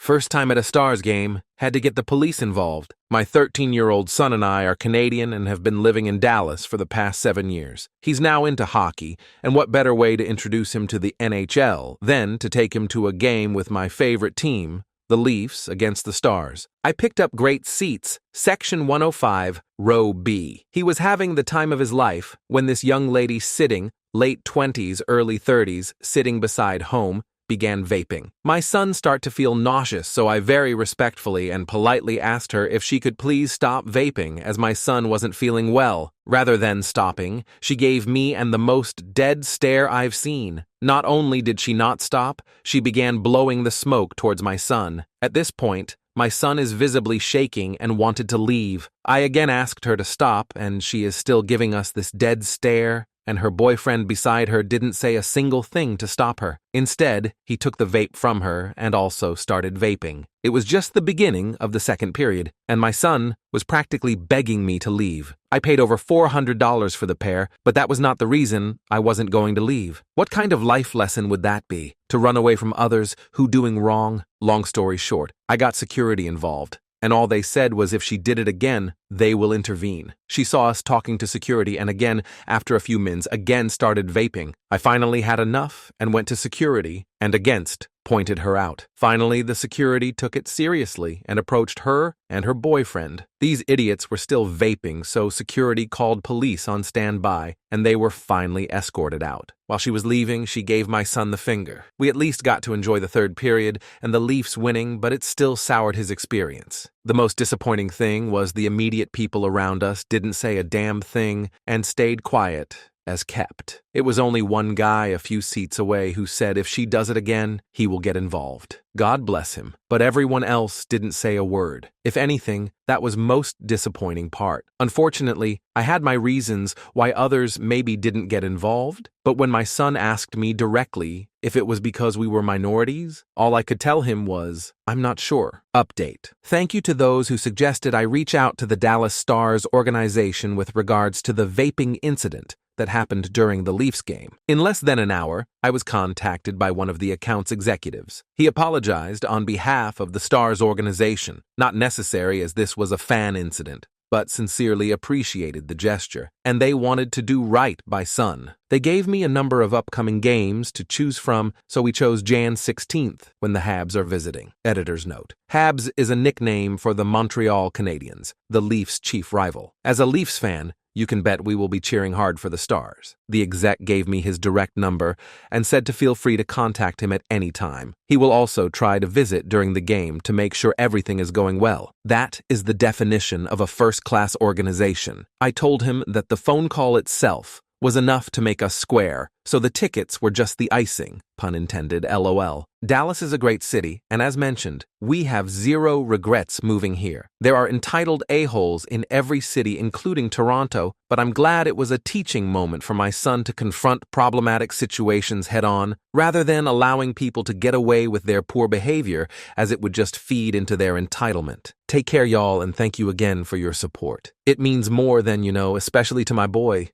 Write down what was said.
First time at a Stars game, had to get the police involved. My 13-year-old son and I are Canadian and have been living in Dallas for the past 7 years. He's now into hockey, and what better way to introduce him to the NHL than to take him to a game with my favorite team, the Leafs against the Stars. I picked up great seats, section 105, row B. He was having the time of his life when this young lady sitting, late 20s, early 30s, sitting beside home, began vaping. My son started to feel nauseous, so I very respectfully and politely asked her if she could please stop vaping as my son wasn't feeling well. Rather than stopping, she gave me and the most dead stare I've seen. Not only did she not stop, she began blowing the smoke towards my son. At this point, my son is visibly shaking and wanted to leave. I again asked her to stop, and she is still giving us this dead stare, and her boyfriend beside her didn't say a single thing to stop her. Instead, he took the vape from her and also started vaping. It was just the beginning of the second period, and my son was practically begging me to leave. I paid over $400 for the pair, but that was not the reason I wasn't going to leave. What kind of life lesson would that be? To run away from others who doing wrong? Long story short, I got security involved, and all they said was if she did it again, they will intervene. She saw us talking to security and again, after a few minutes, again started vaping. I finally had enough and went to security and pointed her out. Finally, the security took it seriously and approached her and her boyfriend. These idiots were still vaping, so security called police on standby, and they were finally escorted out. While she was leaving, she gave my son the finger. We at least got to enjoy the third period and the Leafs winning, but it still soured his experience. The most disappointing thing was the immediate people around us didn't say a damn thing and stayed quiet as kept. It was only one guy a few seats away who said if she does it again, he will get involved. God bless him, but everyone else didn't say a word. If anything, that was most disappointing part. Unfortunately, I had my reasons why others maybe didn't get involved, but when my son asked me directly if it was because we were minorities, all I could tell him was, I'm not sure. Update. Thank you to those who suggested I reach out to the Dallas Stars organization with regards to the vaping incident that happened during the Leafs game. In less than an hour, I was contacted by one of the account's executives. He apologized on behalf of the Stars organization, not necessary as this was a fan incident, but sincerely appreciated the gesture, and they wanted to do right by son. They gave me a number of upcoming games to choose from, so we chose Jan 16th when the Habs are visiting. Editor's note. Habs is a nickname for the Montreal Canadiens, the Leafs' chief rival. As a Leafs fan, you can bet we will be cheering hard for the Stars. The exec gave me his direct number and said to feel free to contact him at any time. He will also try to visit during the game to make sure everything is going well. That is the definition of a first-class organization. I told him that the phone call itself was enough to make us square, so the tickets were just the icing, pun intended, LOL. Dallas is a great city, and as mentioned, we have zero regrets moving here. There are entitled a-holes in every city, including Toronto, but I'm glad it was a teaching moment for my son to confront problematic situations head-on, rather than allowing people to get away with their poor behavior as it would just feed into their entitlement. Take care, y'all, and thank you again for your support. It means more than, especially to my boy.